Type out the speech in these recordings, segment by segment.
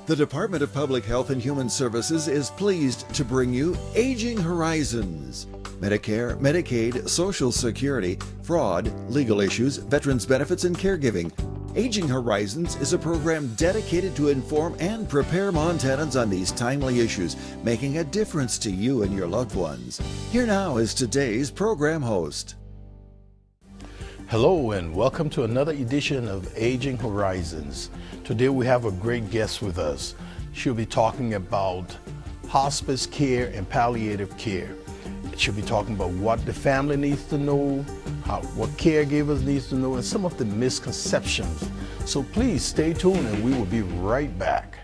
The Department of Public Health and Human Services is pleased to bring you Aging Horizons. Medicare, Medicaid, Social Security, fraud, legal issues, veterans benefits, and caregiving. Aging Horizons is a program dedicated to inform and prepare Montanans on these timely issues, making a difference to you and your loved ones. Here now is today's program host. Hello and welcome to another edition of Aging Horizons. Today we have a great guest with us. She'll be talking about hospice care and palliative care. She'll be talking about what the family needs to know, what caregivers needs to know, and some of the misconceptions. So please stay tuned and we will be right back.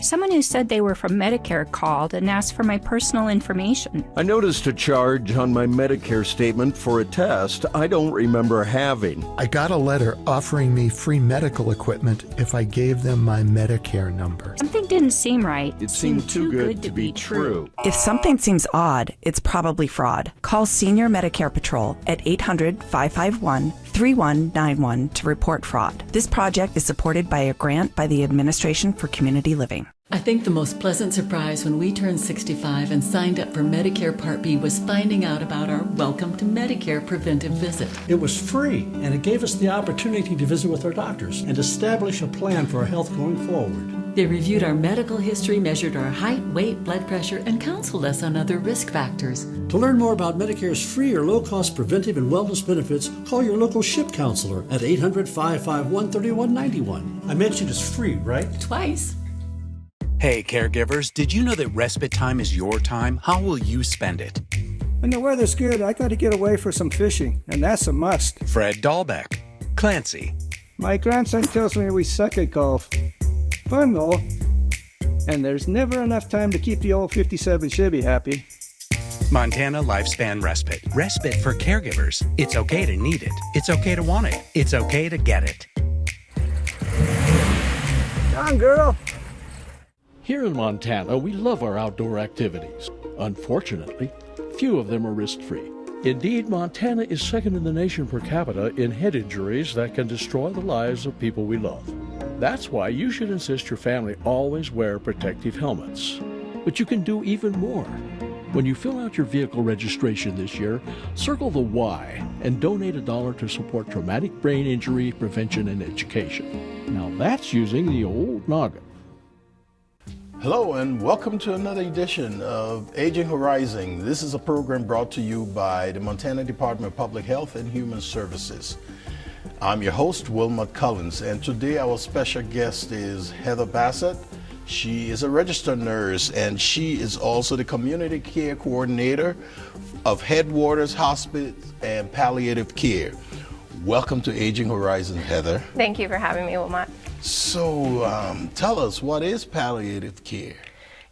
Someone who said they were from Medicare called and asked for my personal information. I noticed a charge on my Medicare statement for a test I don't remember having. I got a letter offering me free medical equipment if I gave them my Medicare number. Something didn't seem right. It seemed too good to be true. If something seems odd, it's probably fraud. Call Senior Medicare Patrol at 800-551-3191 to report fraud. This project is supported by a grant by the Administration for Community Living. I think the most pleasant surprise when we turned 65 and signed up for Medicare Part B was finding out about our Welcome to Medicare preventive visit. It was free, and it gave us the opportunity to visit with our doctors and establish a plan for our health going forward. They reviewed our medical history, measured our height, weight, blood pressure, and counseled us on other risk factors. To learn more about Medicare's free or low-cost preventive and wellness benefits, call your local SHIP counselor at 800-551-3191. I mentioned it's free, right? Twice. Hey caregivers, did you know that respite time is your time? How will you spend it? When the weather's good, I gotta get away for some fishing, and that's a must. Fred Dahlbeck. Clancy. My grandson tells me we suck at golf. Fun though. And there's never enough time to keep the old 57 Chevy happy. Montana Lifespan Respite. Respite for caregivers. It's okay to need it. It's okay to want it. It's okay to get it. Come on, girl. Here in Montana, we love our outdoor activities. Unfortunately, few of them are risk-free. Indeed, Montana is second in the nation per capita in head injuries that can destroy the lives of people we love. That's why you should insist your family always wear protective helmets. But you can do even more. When you fill out your vehicle registration this year, circle the Y and donate $1 to support traumatic brain injury prevention and education. Now that's using the old noggin. Hello and welcome to another edition of Aging Horizon. This is a program brought to you by the Montana Department of Public Health and Human Services. I'm your host, Wilmot Collins, and today our special guest is Heather Bassett. She is a registered nurse and she is also the community care coordinator of Headwaters Hospice and Palliative Care. Welcome to Aging Horizon, Heather. Thank you for having me, Wilmot. So tell us, what is palliative care?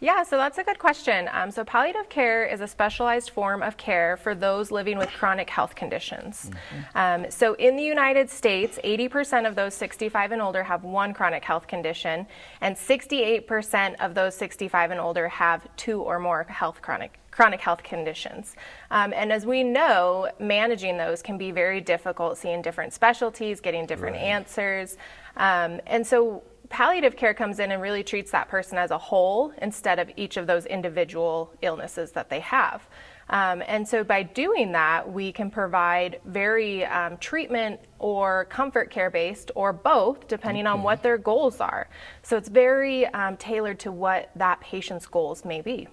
Yeah, so that's a good question. So palliative care is a specialized form of care for those living with chronic health conditions. Mm-hmm. So in the United States, 80% of those 65 and older have one chronic health condition, and 68% of those 65 and older have two or more chronic health conditions. And as we know, managing those can be very difficult, seeing different specialties, getting different answers. And so palliative care comes in and really treats that person as a whole instead of each of those individual illnesses that they have. And so by doing that, we can provide very treatment or comfort care based, or both, depending on what their goals are. So it's very tailored to what that patient's goals may be.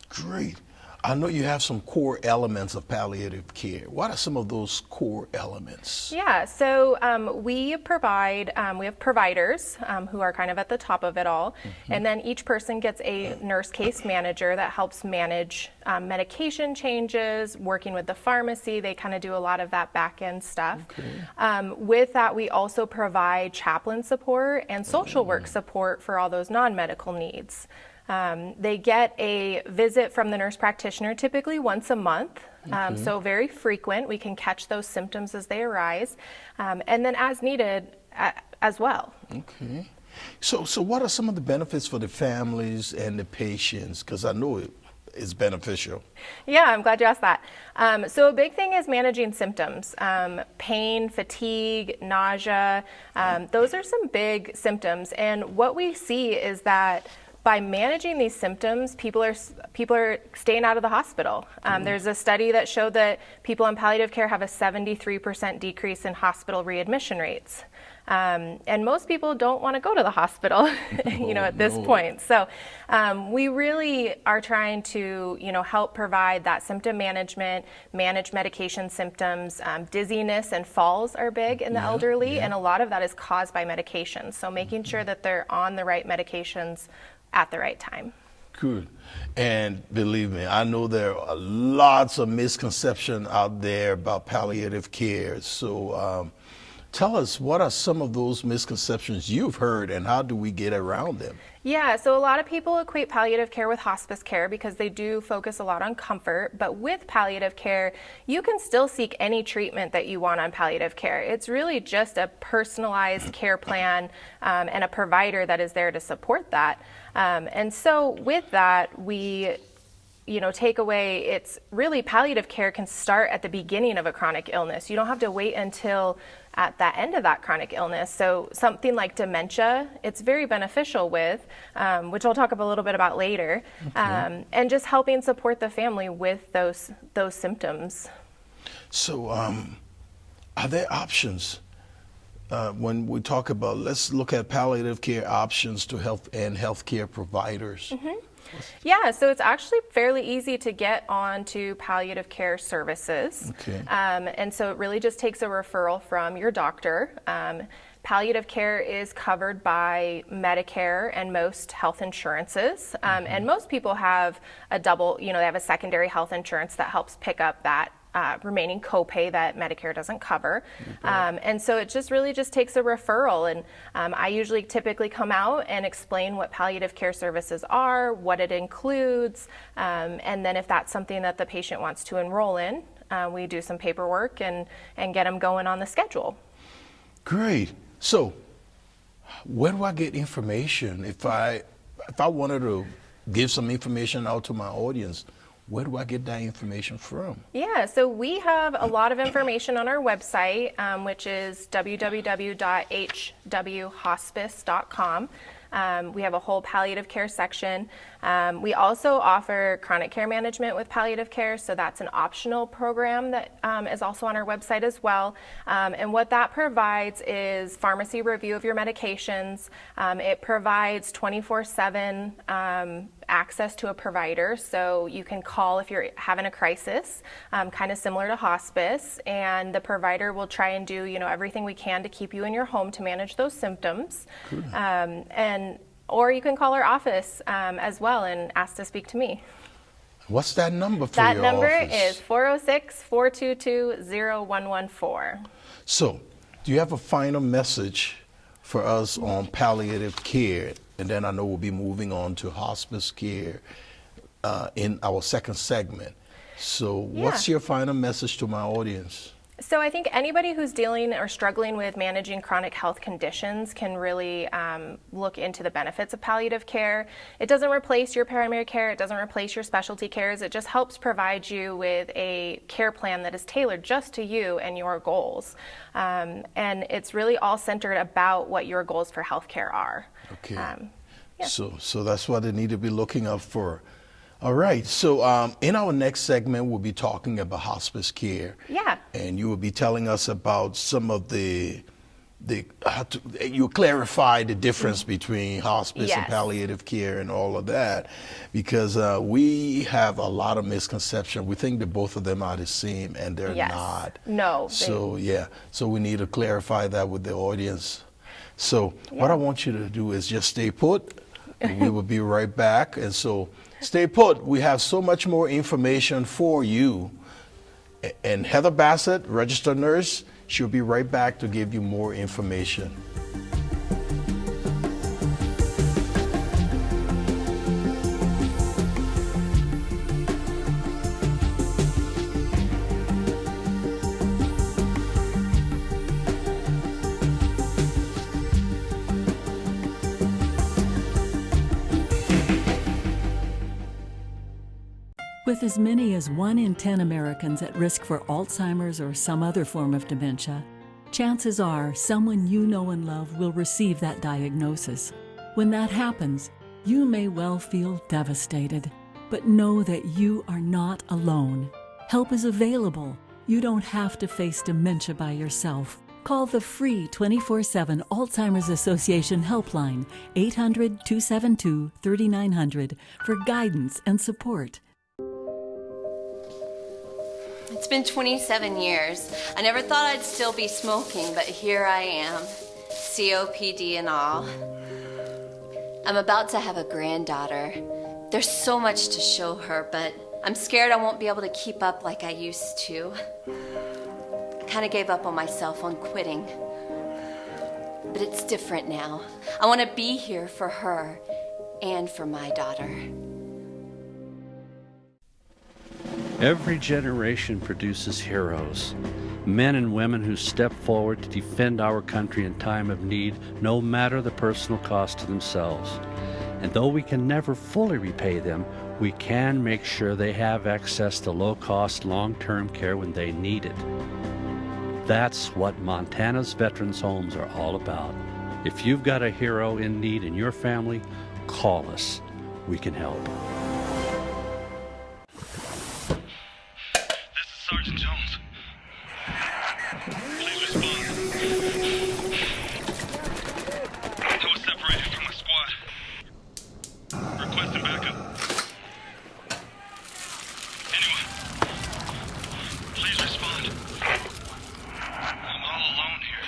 Great. I know you have some core elements of palliative care. What are some of those core elements? Yeah, so we have providers who are kind of at the top of it all, and then each person gets a nurse case manager that helps manage medication changes, working with the pharmacy. They kind of do a lot of that back end stuff. With that, we also provide chaplain support and social work support for all those non-medical needs. They get a visit from the nurse practitioner typically once a month, so very frequent. We can catch those symptoms as they arise, and then as needed as well. Okay. So what are some of the benefits for the families and the patients? Because I know is beneficial? Yeah, I'm glad you asked that. So a big thing is managing symptoms. Pain, fatigue, nausea, those are some big symptoms. And what we see is that by managing these symptoms, people are staying out of the hospital. There's a study that showed that people in palliative care have a 73% decrease in hospital readmission rates. And most people don't want to go to the hospital, at this point. So we really are trying to, help provide that symptom management, manage medication symptoms. Dizziness and falls are big in the elderly, and a lot of that is caused by medications. So making sure that they're on the right medications at the right time. Good. And believe me, I know there are lots of misconceptions out there about palliative care. So tell us, what are some of those misconceptions you've heard, and how do we get around them? Yeah, so a lot of people equate palliative care with hospice care because they do focus a lot on comfort, but with palliative care, you can still seek any treatment that you want on palliative care. It's really just a personalized care plan and a provider that is there to support that. And so with that, we take away, it's really palliative care can start at the beginning of a chronic illness. You don't have to wait until at the end of that chronic illness. So something like dementia, it's very beneficial with, which I'll talk a little bit about later, and just helping support the family with those symptoms. So are there options when we talk about, let's look at palliative care options to healthcare providers? Yeah, so it's actually fairly easy to get onto palliative care services. And so it really just takes a referral from your doctor. Palliative care is covered by Medicare and most health insurances. And most people have a double, they have a secondary health insurance that helps pick up that remaining copay that Medicare doesn't cover. And so it just really just takes a referral. And I usually typically come out and explain what palliative care services are, what it includes, and then if that's something that the patient wants to enroll in, we do some paperwork and get them going on the schedule. Great. So where do I get information? If I wanted to give some information out to my audience, where do I get that information from? Yeah, so we have a lot of information on our website, which is www.hwhospice.com. We have a whole palliative care section. We also offer chronic care management with palliative care, so that's an optional program that is also on our website as well. And what that provides is pharmacy review of your medications. It provides 24/7 access to a provider, so you can call if you're having a crisis, kind of similar to hospice, and the provider will try and do everything we can to keep you in your home to manage those symptoms. Or you can call our office as well and ask to speak to me. What's that number for your office? That number is 406-422-0114. So, do you have a final message for us on palliative care? And then I know we'll be moving on to hospice care in our second segment. So what's your final message to my audience? So I think anybody who's dealing or struggling with managing chronic health conditions can really look into the benefits of palliative care. It doesn't replace your primary care. It doesn't replace your specialty cares. It just helps provide you with a care plan that is tailored just to you and your goals. And it's really all centered about what your goals for healthcare are. Okay. So that's what they need to be looking up for. All right. So in our next segment, we'll be talking about hospice care. Yeah. And you will be telling us about some of you clarify the difference between hospice and palliative care and all of that, because we have a lot of misconception. We think that both of them are the same, and they're not. No. So so we need to clarify that with the audience. So what I want you to do is just stay put. We will be right back. And so stay put. We have so much more information for you. And Heather Bassett, registered nurse, she'll be right back to give you more information. With as many as 1 in 10 Americans at risk for Alzheimer's or some other form of dementia, chances are someone you know and love will receive that diagnosis. When that happens, you may well feel devastated, but know that you are not alone. Help is available. You don't have to face dementia by yourself. Call the free 24/7 Alzheimer's Association helpline, 800-272-3900, for guidance and support. It's been 27 years. I never thought I'd still be smoking, but here I am, COPD and all. I'm about to have a granddaughter. There's so much to show her, but I'm scared I won't be able to keep up like I used to. I kind of gave up on myself on quitting. But it's different now. I want to be here for her and for my daughter. Every generation produces heroes, men and women who step forward to defend our country in time of need, no matter the personal cost to themselves. And though we can never fully repay them, we can make sure they have access to low-cost, long-term care when they need it. That's what Montana's Veterans Homes are all about. If you've got a hero in need in your family, call us. We can help. Sergeant Jones. Please respond. I was separated from my squad. Requesting backup. Anyone? Please respond. I'm all alone here.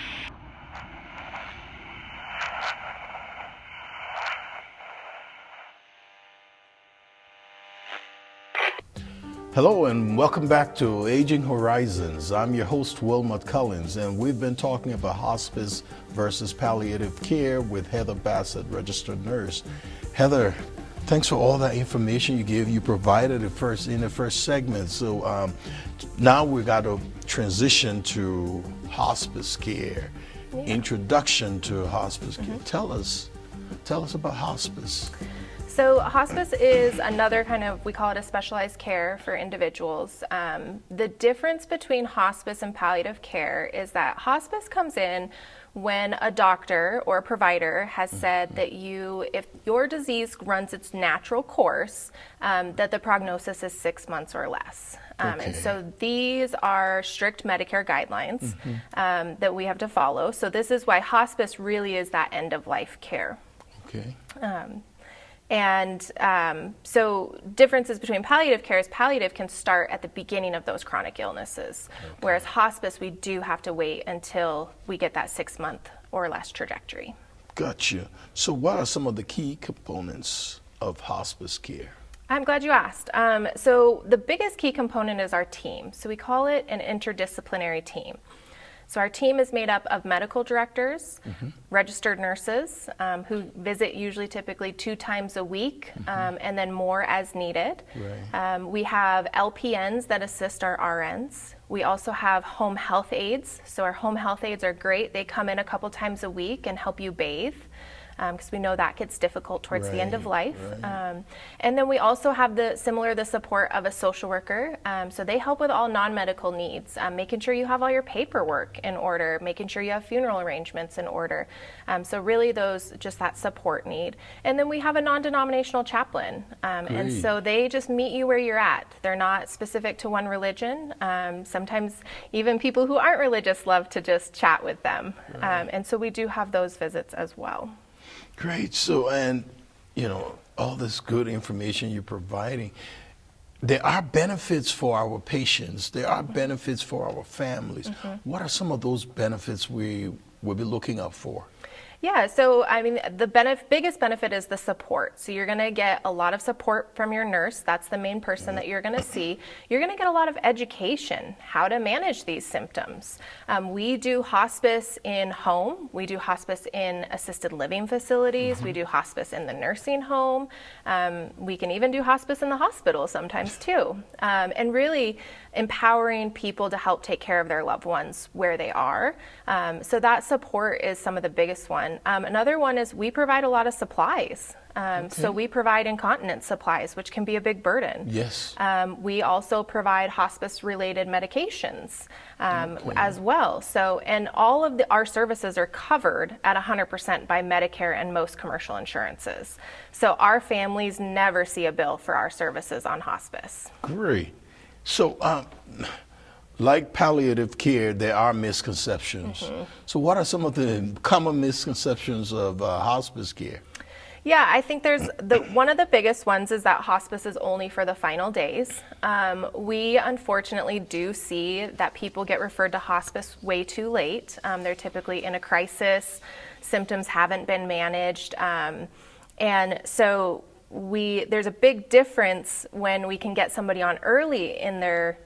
Hello and welcome back to Aging Horizons. I'm your host, Wilmot Cullins, and we've been talking about hospice versus palliative care with Heather Bassett, registered nurse. Heather, thanks for all that information you provided in the first segment. So now we got to transition to hospice care, introduction to hospice care. Tell us about hospice. So hospice is another kind of, we call it a specialized care for individuals. The difference between hospice and palliative care is that hospice comes in when a doctor or a provider has said that if your disease runs its natural course, that the prognosis is 6 months or less. And so these are strict Medicare guidelines that we have to follow. So this is why hospice really is that end of life care. Okay. So differences between palliative care is palliative can start at the beginning of those chronic illnesses, whereas hospice, we do have to wait until we get that 6 month or less trajectory. Gotcha. So what are some of the key components of hospice care? I'm glad you asked. So the biggest key component is our team. So we call it an interdisciplinary team. So our team is made up of medical directors, registered nurses who visit typically 2 times a week, and then more as needed. Right. We have LPNs that assist our RNs. We also have home health aides. So our home health aides are great. They come in a couple times a week and help you bathe, because we know that gets difficult towards the end of life. Right. And then we also have the support of a social worker. So they help with all non-medical needs, making sure you have all your paperwork in order, making sure you have funeral arrangements in order. So really just that support need. And then we have a non-denominational chaplain. And so they just meet you where you're at. They're not specific to one religion. Sometimes even people who aren't religious love to just chat with them. Right. And so we do have those visits as well. Great. So, and all this good information you're providing, there are benefits for our patients. There are benefits for our families. What are some of those benefits we will be looking out for? Yeah, so I mean, the biggest benefit is the support. So you're going to get a lot of support from your nurse. That's the main person that you're going to see. You're going to get a lot of education, how to manage these symptoms. We do hospice in home. We do hospice in assisted living facilities. We do hospice in the nursing home. We can even do hospice in the hospital sometimes too. And really empowering people to help take care of their loved ones where they are. So that support is some of the biggest one. one. Another one is we provide a lot of supplies. So we provide incontinence supplies, which can be a big burden. Yes. We also provide hospice-related medications as well. So, and all of our services are covered at 100% by Medicare and most commercial insurances. So our families never see a bill for our services on hospice. Great. So, like palliative care, there are misconceptions. So what are some of the common misconceptions of hospice care? Yeah, I think there's one of the biggest ones is that hospice is only for the final days. We unfortunately do see that people get referred to hospice way too late. They're typically in a crisis, symptoms haven't been managed, and so there's a big difference when we can get somebody on early in their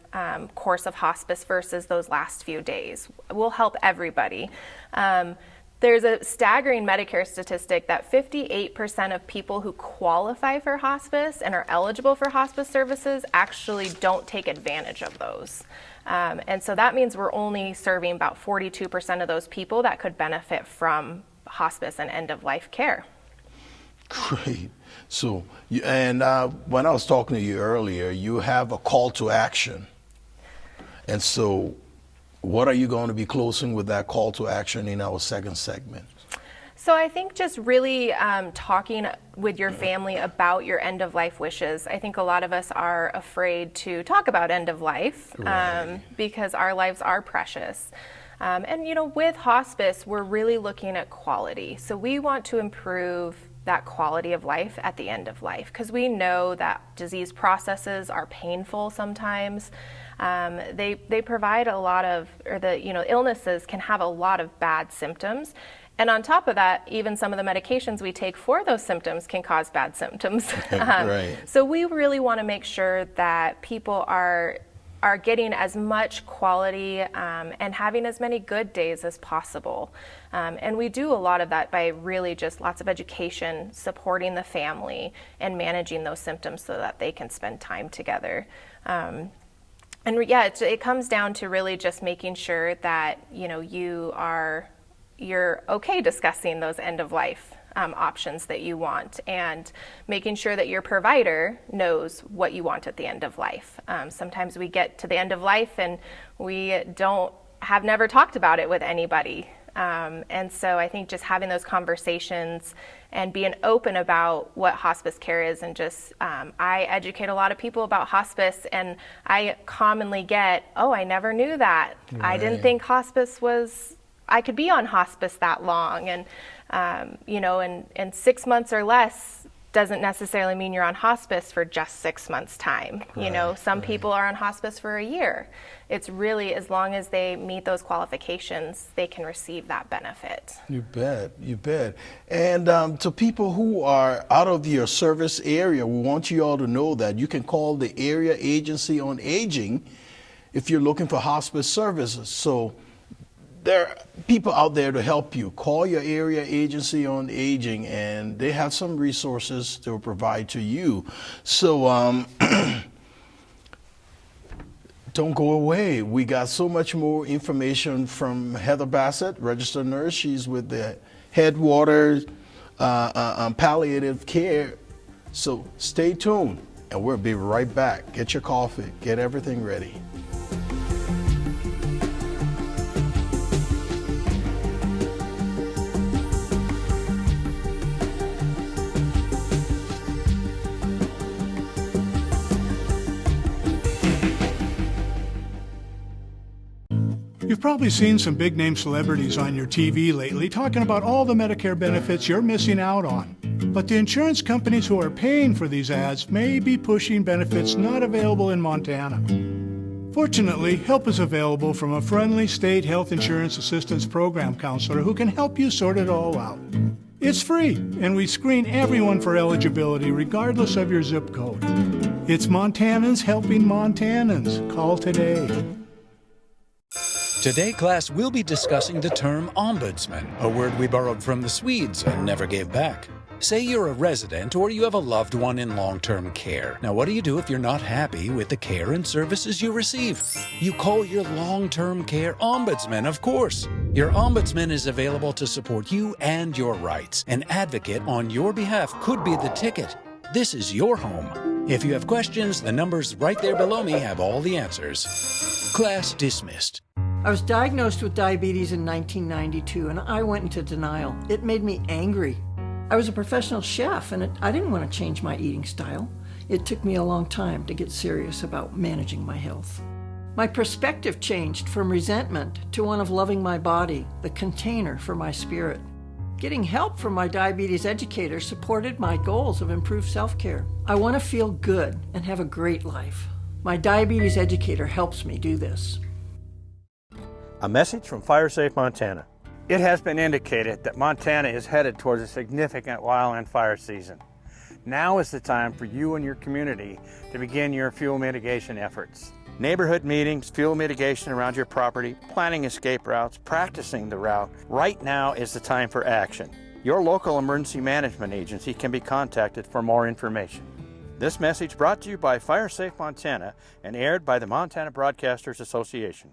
course of hospice versus those last few days. We'll help everybody. There's a staggering Medicare statistic that 58% of people who qualify for hospice and are eligible for hospice services actually don't take advantage of those. And so that means we're only serving about 42% of those people that could benefit from hospice and end-of-life care. Great. So, when I was talking to you earlier, you have a call to action. And so, what are you going to be closing with that call to action in our second segment? So I think just really talking with your family about your end-of-life wishes. I think a lot of us are afraid to talk about end-of-life because our lives are precious. And, you know, with hospice, we're really looking at quality. So we want to improve that quality of life at the end of life because we know that disease processes are painful sometimes. They provide a lot of, or the, you know, illnesses can have a lot of bad symptoms. And on top of that, even some of the medications we take for those symptoms can cause bad symptoms. So we really want to make sure that people are getting as much quality and having as many good days as possible. And we do a lot of that by really just lots of education, supporting the family, and managing those symptoms so that they can spend time together. And yeah, it comes down to really just making sure that, you know, you're okay discussing those end-of-life options that you want and making sure that your provider knows what you want at the end of life. Sometimes we get to the end of life and we have never talked about it with anybody. And so I think just having those conversations and being open about what hospice care is, and just I educate a lot of people about hospice, and I commonly get, oh, I never knew that. I didn't think I could be on hospice that long. And, you know, and 6 months or less doesn't necessarily mean you're on hospice for just 6 months' time. You know, some people are on hospice for a year. It's really, as long as they meet those qualifications, they can receive that benefit. You bet, you bet. And to people who are out of your service area, we want you all to know that you can call the Area Agency on Aging if you're looking for hospice services. So there are people out there to help you. Call your Area Agency on Aging, and they have some resources to provide to you. So don't go away. We got so much more information from Heather Bassett, registered nurse. She's with the Headwaters Palliative Care. So stay tuned, and we'll be right back. Get your coffee. Get everything ready. You've probably seen some big-name celebrities on your TV lately talking about all the Medicare benefits you're missing out on. But the insurance companies who are paying for these ads may be pushing benefits not available in Montana. Fortunately, help is available from a friendly state health insurance assistance program counselor who can help you sort it all out. It's free, and we screen everyone for eligibility regardless of your zip code. It's Montanans helping Montanans. Call today. Today, class, we'll be discussing the term ombudsman, a word we borrowed from the Swedes and never gave back. Say you're a resident or you have a loved one in long-term care. Now, what do you do if you're not happy with the care and services you receive? You call your long-term care ombudsman, of course. Your ombudsman is available to support you and your rights. An advocate on your behalf could be the ticket. This is your home. If you have questions, the numbers right there below me have all the answers. Class dismissed. I was diagnosed with diabetes in 1992, and I went into denial. It made me angry. I was a professional chef, and I didn't want to change my eating style. It took me a long time to get serious about managing my health. My perspective changed from resentment to one of loving my body, the container for my spirit. Getting help from my diabetes educator supported my goals of improved self-care. I want to feel good and have a great life. My diabetes educator helps me do this. A message from FireSafe Montana. It has been indicated that Montana is headed towards a significant wildland fire season. Now is the time for you and your community to begin your fuel mitigation efforts. Neighborhood meetings, fuel mitigation around your property, planning escape routes, practicing the route. Right now is the time for action. Your local emergency management agency can be contacted for more information. This message brought to you by FireSafe Montana and aired by the Montana Broadcasters Association.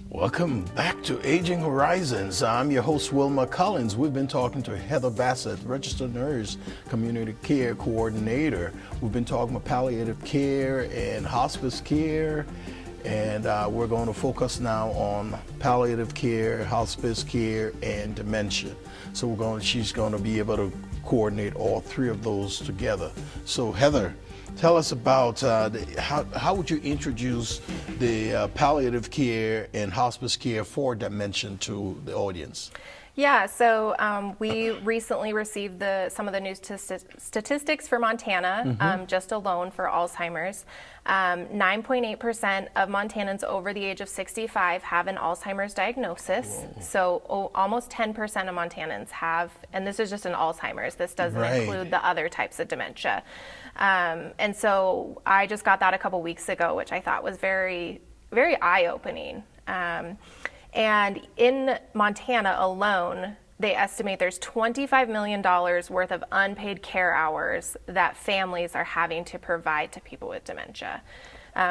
Welcome back to Aging Horizons. I'm your host, Wilma Collins. We've been talking to Heather Bassett, registered nurse, community care coordinator. We've been talking about palliative care and hospice care, and we're going to focus now on palliative care, hospice care, and dementia. So she's going to be able to coordinate all three of those together. So Heather, tell us about how would you introduce the palliative care and hospice care for dementia to the audience? Yeah, so we recently received some of the new statistics for Montana, just alone for Alzheimer's. 9.8% of Montanans over the age of 65 have an Alzheimer's diagnosis. Whoa. So almost 10% of Montanans have, and this is just an Alzheimer's. This doesn't include the other types of dementia. And so I just got that a couple weeks ago, which I thought was very, very eye-opening. And in Montana alone, they estimate there's $25 million worth of unpaid care hours that families are having to provide to people with dementia.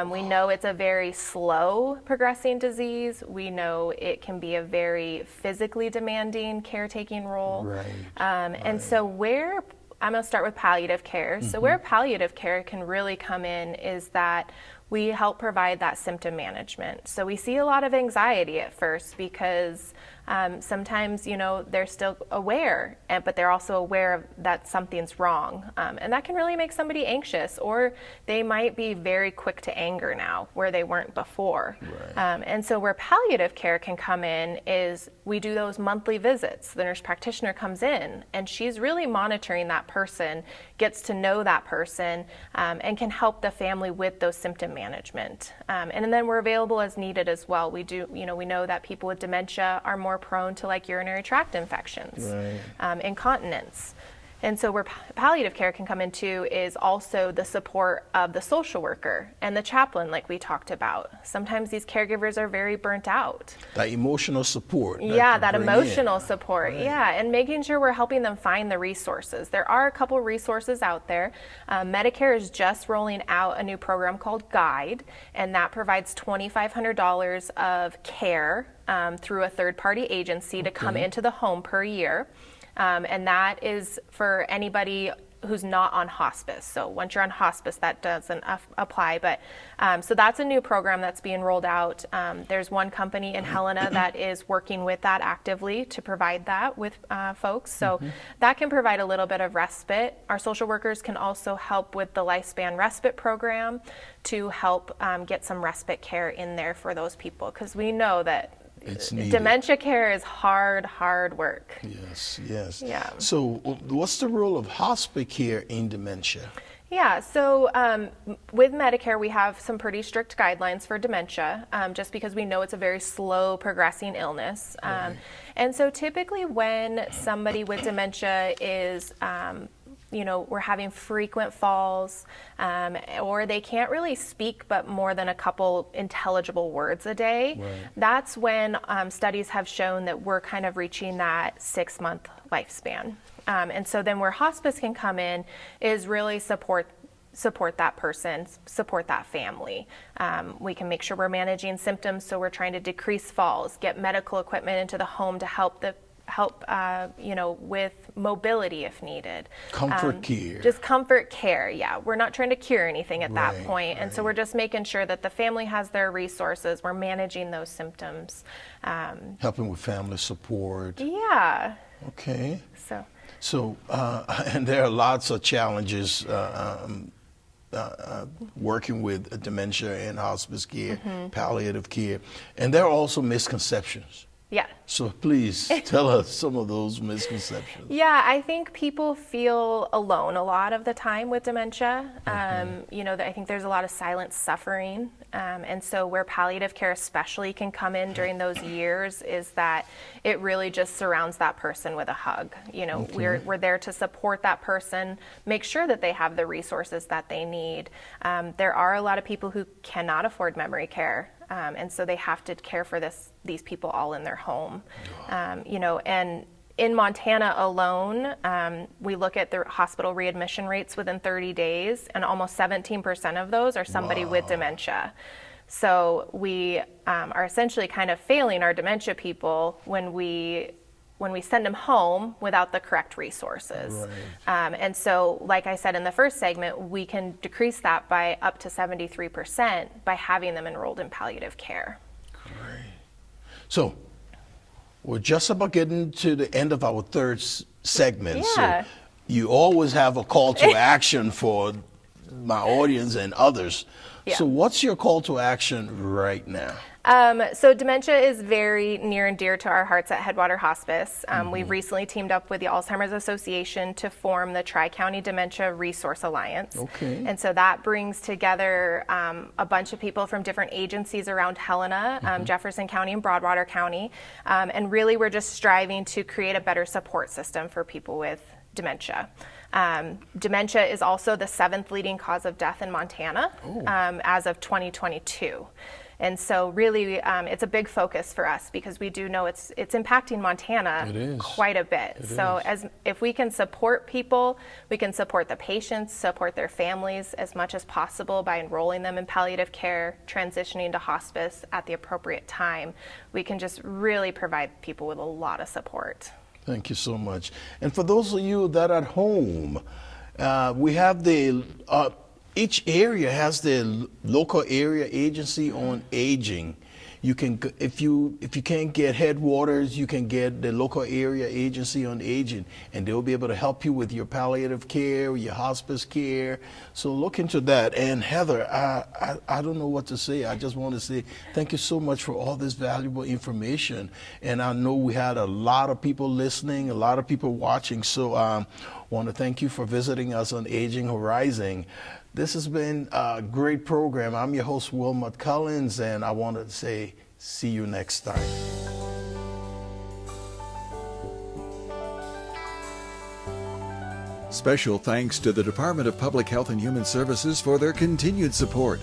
We know it's a very slow progressing disease. We know it can be a very physically demanding caretaking role. And so I'm going to start with palliative care. So where palliative care can really come in is that we help provide that symptom management. So we see a lot of anxiety at first because sometimes, they're still aware, but they're also aware that something's wrong. And that can really make somebody anxious, or they might be very quick to anger now where they weren't before. And so where palliative care can come in is we do those monthly visits. The nurse practitioner comes in and she's really monitoring that person, gets to know that person, and can help the family with those symptom management. And then we're available as needed as well. We know that people with dementia are more prone to urinary tract infections, incontinence. And so where palliative care can come into is also the support of the social worker and the chaplain, like we talked about. Sometimes these caregivers are very burnt out. That emotional support. That emotional support. And making sure we're helping them find the resources. There are a couple resources out there. Medicare is just rolling out a new program called Guide, and that provides $2,500 of care through a third-party agency to come into the home per year. And that is for anybody who's not on hospice. So once you're on hospice, that doesn't apply. But so that's a new program that's being rolled out. There's one company in Helena that is working with that actively to provide that with folks. So that can provide a little bit of respite. Our social workers can also help with the lifespan respite program to help get some respite care in there for those people, because we know that dementia care is hard work. Yes. Yeah. So what's the role of hospice care in dementia? Yeah, so with Medicare, we have some pretty strict guidelines for dementia, just because we know it's a very slow progressing illness. And so typically when somebody with dementia is we're having frequent falls, or they can't really speak but more than a couple intelligible words a day. That's when studies have shown that we're kind of reaching that 6-month lifespan. And so then where hospice can come in is really support that person, support that family. We can make sure we're managing symptoms, so we're trying to decrease falls, get medical equipment into the home to help with mobility if needed. Comfort care. Just comfort care, yeah. We're not trying to cure anything at that point. And so we're just making sure that the family has their resources. We're managing those symptoms. Helping with family support. Yeah. Okay. So, and there are lots of challenges working with dementia and hospice care, palliative care. And there are also misconceptions. Yeah. So please tell us some of those misconceptions. Yeah, I think people feel alone a lot of the time with dementia. I think there's a lot of silent suffering. And so where palliative care especially can come in during those years is that it really just surrounds that person with a hug. We're there to support that person, make sure that they have the resources that they need. There are a lot of people who cannot afford memory care. And so they have to care for these people all in their home. And in Montana alone, we look at the hospital readmission rates within 30 days, and almost 17% of those are somebody with dementia. So we are essentially kind of failing our dementia people when we send them home without the correct resources. And so, like I said in the first segment, we can decrease that by up to 73% by having them enrolled in palliative care. Great. So, we're just about getting to the end of our third segment. Yeah. So, you always have a call to action for my audience and others. Yeah. So, what's your call to action right now? So dementia is very near and dear to our hearts at Headwater Hospice. We've recently teamed up with the Alzheimer's Association to form the Tri-County Dementia Resource Alliance. Okay. And so that brings together a bunch of people from different agencies around Helena, Jefferson County and Broadwater County. And really we're just striving to create a better support system for people with dementia. Dementia is also the 7th leading cause of death in Montana as of 2022. And so really it's a big focus for us because we do know it's impacting Montana quite a bit. If we can support people, we can support the patients, support their families as much as possible by enrolling them in palliative care, transitioning to hospice at the appropriate time. We can just really provide people with a lot of support. Thank you so much. And for those of you that are at home, we have each area has their local area agency on aging. You can, if you can't get Headwaters, you can get the local area agency on aging, and they'll be able to help you with your palliative care, your hospice care. So look into that. And Heather, I don't know what to say. I just want to say thank you so much for all this valuable information. And I know we had a lot of people listening, a lot of people watching. So I want to thank you for visiting us on Aging Horizon. This has been a great program. I'm your host, Wilmot Collins, and I want to say see you next time. Special thanks to the Department of Public Health and Human Services for their continued support.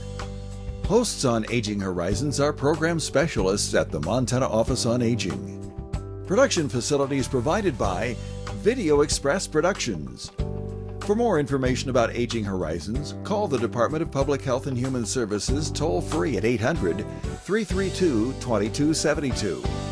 Hosts on Aging Horizons are program specialists at the Montana Office on Aging. Production facilities provided by Video Express Productions. For more information about Aging Horizons, call the Department of Public Health and Human Services toll-free at 800-332-2272.